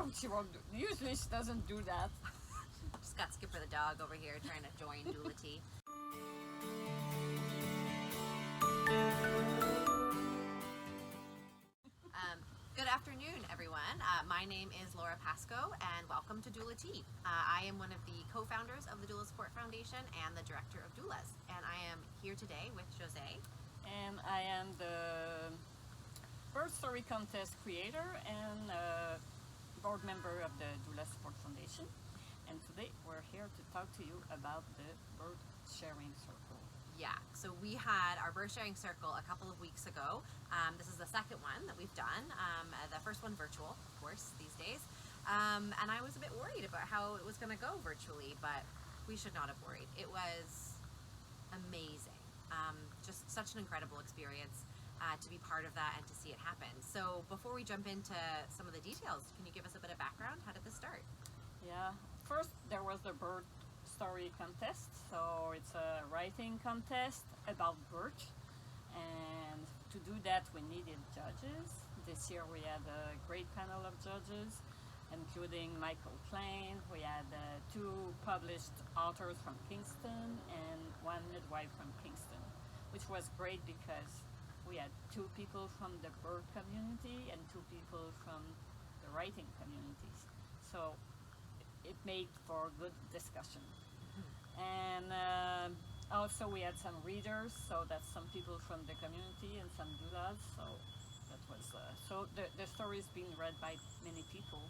No, she won't. Usually she doesn't do that. Just got Skipper the dog over here trying to join Doula Tea. Good afternoon, everyone. My name is Laura Pascoe, and welcome to Doula Tea. I am one of the co-founders of the Doula Support Foundation and the director of Doulas, and I am here today with Josee. And I am the birth story contest creator and board member of the Doula Support Foundation. And today we're here to talk to you about the birth sharing circle. Yeah, so we had our birth sharing circle a couple of weeks ago. This is the second one that we've done. The first one virtual, of course, these days. And I was a bit worried about how it was going to go virtually, but we should not have worried. It was amazing. Just such an incredible experience to be part of that and to see it happen. So before we jump into some of the details, can you give us a bit of background? How did this start? Yeah, first there was the birth story contest. So it's a writing contest about birth, and to do that we needed judges. This year we had a great panel of judges, including Michael Klein. We had two published authors from Kingston and one midwife from Kingston, which was great because we had two people from the birth community and two people from the writing communities. So it made for good discussion. And also we had some readers, so that's some people from the community and some doulas. So that was so the story is being read by many people,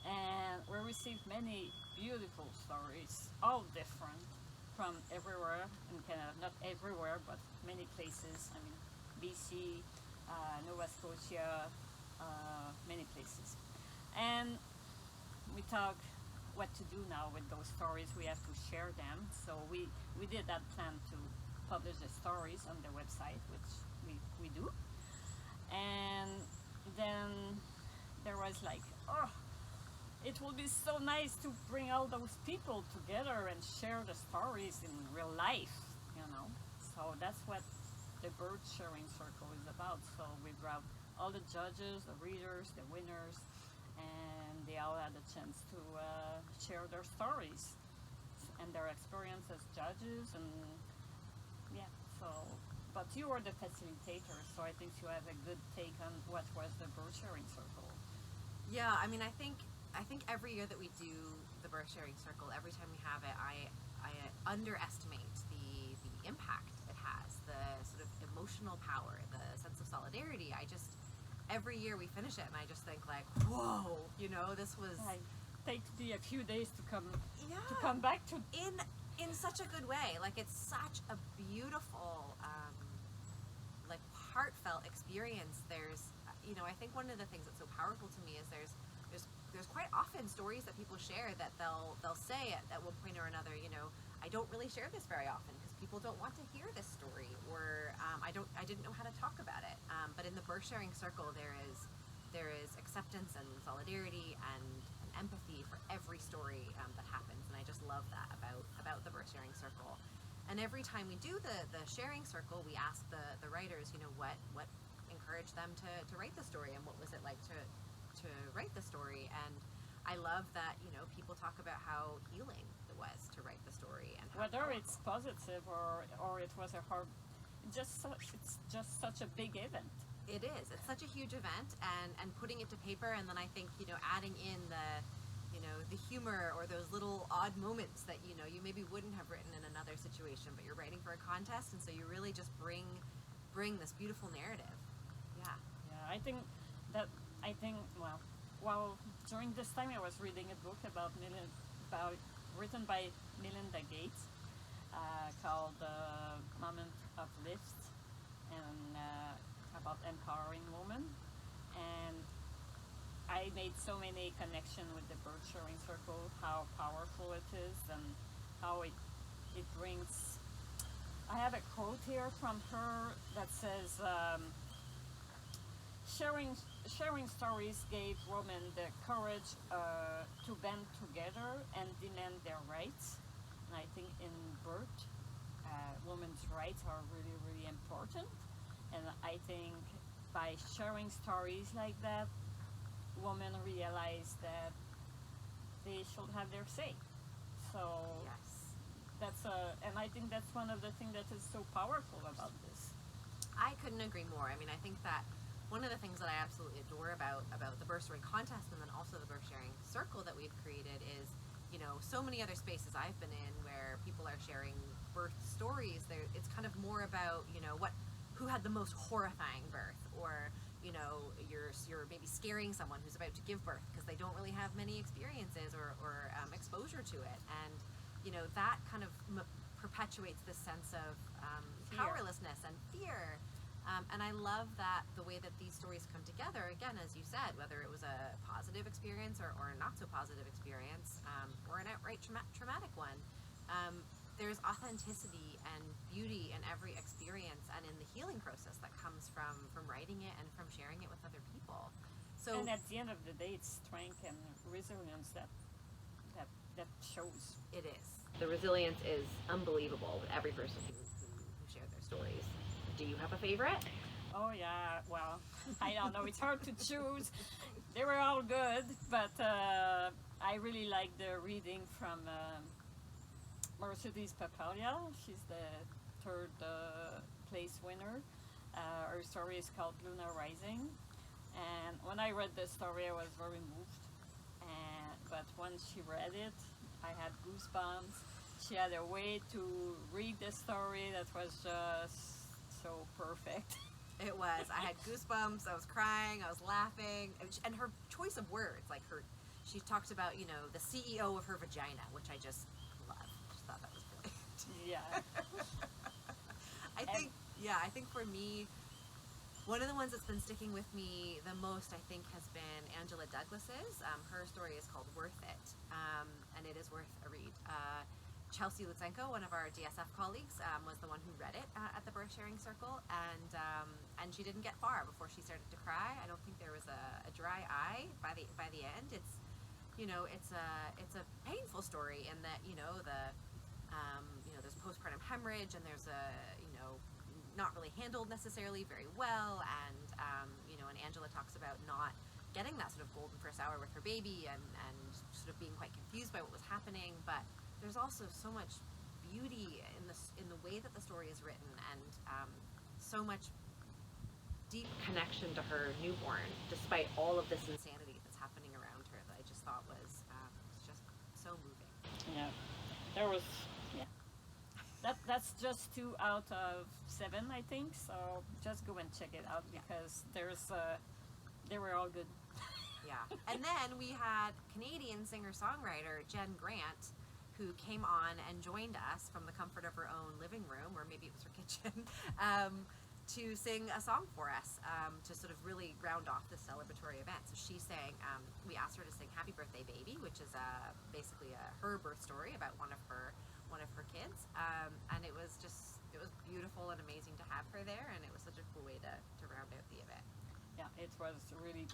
and we received many beautiful stories, all different from everywhere in Canada. Not everywhere, but many places. I mean, BC, Nova Scotia, many places. And we talk what to do now with those stories. We have to share them. So we did that plan to publish the stories on the website, which we do. And then there was like, oh, it will be so nice to bring all those people together and share the stories in real life, you know. So that's what the birth sharing circle is about. So we brought all the judges, the readers, the winners, and they all had a chance to share their stories and their experience as judges. And yeah, so, but you were the facilitator, so I think you have a good take on what was the birth sharing circle. Yeah, I mean, I think every year that we do the birth sharing circle, every time we have it, I underestimate the impact it has, the sort of emotional power, the sense of solidarity. Every year we finish it and I just think like, whoa, you know, this was... It takes me a few days to come back to... In such a good way. Like, it's such a beautiful, like, heartfelt experience. There's, you know, I think one of the things that's so powerful to me is there's quite often stories that people share that they'll say at one point or another, you know, I don't really share this very often because people don't want to hear this story, or I didn't know how to talk about it. But in the birth sharing circle, there is acceptance and solidarity and empathy for every story that happens, and I just love that about the birth sharing circle. And every time we do the sharing circle, we ask the writers, you know, what encouraged them to write the story, and what was it like to write the story. And I love that, you know, people talk about how healing it was to write the story, and how whether powerful. it's positive or it was a hard, it's just such a big event. It is. It's such a huge event, and putting it to paper, and then I think, you know, adding in the humor or those little odd moments that, you know, you maybe wouldn't have written in another situation, but you're writing for a contest, and so you really just bring this beautiful narrative. Yeah. Yeah, I think well, during this time I was reading a book written by Melinda Gates, called Moment of Lift, and about empowering women. And I made so many connections with the birth sharing circle, how powerful it is, and how it brings... I have a quote here from her that says, sharing stories gave women the courage to band together and demand their rights. And I think in birth, women's rights are really, really important. And I think by sharing stories like that, women realize that they should have their say. So Yes. and I think that's one of the things that is so powerful about this. I couldn't agree more. I mean, I think that one of the things that I absolutely adore about the birth story contest and then also the birth sharing circle that we've created is, you know, so many other spaces I've been in where people are sharing birth stories. It's kind of more about, you know, who had the most horrifying birth, or, you know, you're maybe scaring someone who's about to give birth because they don't really have many experiences or exposure to it, and you know that kind of perpetuates this sense of Fear. powerlessness and fear. And I love that the way that these stories come together, again, as you said, whether it was a positive experience or a not so positive experience, or an outright traumatic one, there's authenticity and beauty in every experience and in the healing process that comes from writing it and from sharing it with other people. So, And at the end of the day, it's strength and resilience that shows. it is. The resilience is unbelievable with every person who shared their stories. Do you have a favorite? Oh yeah, well, I don't know. It's hard to choose. They were all good, but I really like the reading from Mercedes Papalia. She's the third place winner. Her story is called Luna Rising, and when I read the story, I was very moved. But when she read it, I had goosebumps. She had a way to read the story that was just so perfect. It was. I had goosebumps. I was crying. I was laughing. And her choice of words, like she talked about, you know, the CEO of her vagina, which I just love. I just thought that was brilliant. Yeah. I think for me, one of the ones that's been sticking with me the most, I think, has been Angela Douglas's. Her story is called Worth It, and it is worth a read. Chelsea Lutsenko, one of our DSF colleagues, was the one who read it at the birth sharing circle, and she didn't get far before she started to cry. I don't think there was a dry eye by the end. It's, you know, it's a painful story in that, you know, there's postpartum hemorrhage, and there's not really handled necessarily very well, and and Angela talks about not getting that sort of golden first hour with her baby, and sort of being quite confused by what was happening. But there's also so much beauty in the way that the story is written, and so much deep connection to her newborn, despite all of this insanity that's happening around her, that I just thought was just so moving. Yeah. There was. Yeah. That's just 2 out of 7, I think. So just go and check it out, because they were all good. Yeah. And then we had Canadian singer-songwriter Jen Grant, who came on and joined us from the comfort of her own living room, or maybe it was her kitchen, to sing a song for us, to sort of really round off this celebratory event. So she sang, we asked her to sing Happy Birthday Baby, which is basically her birth story about one of her kids, and it was beautiful and amazing to have her there, and it was such a cool way to round out the event. Yeah, it was really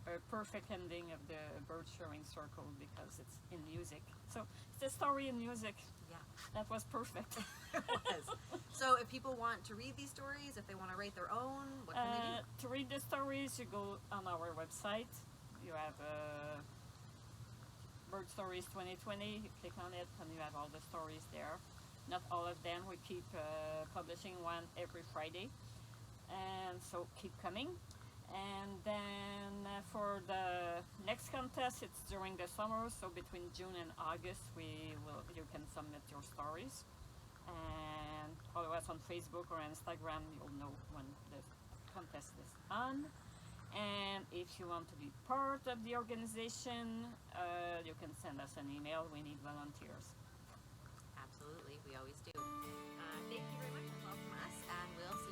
a perfect ending of the bird sharing circle, because it's in music. So it's a story in music. Yeah, that was perfect. It was. So if people want to read these stories, if they want to write their own, what can they do? To read the stories, you go on our website. You have Bird Stories 2020, you click on it and you have all the stories there. Not all of them, we keep publishing one every Friday, and so keep coming. And then for the next contest, it's during the summer, so between June and August you can submit your stories, and otherwise on Facebook or Instagram you'll know when the contest is on. And if you want to be part of the organization, you can send us an email. We need volunteers. Absolutely, we always do. Thank you very much for welcoming us, and we'll see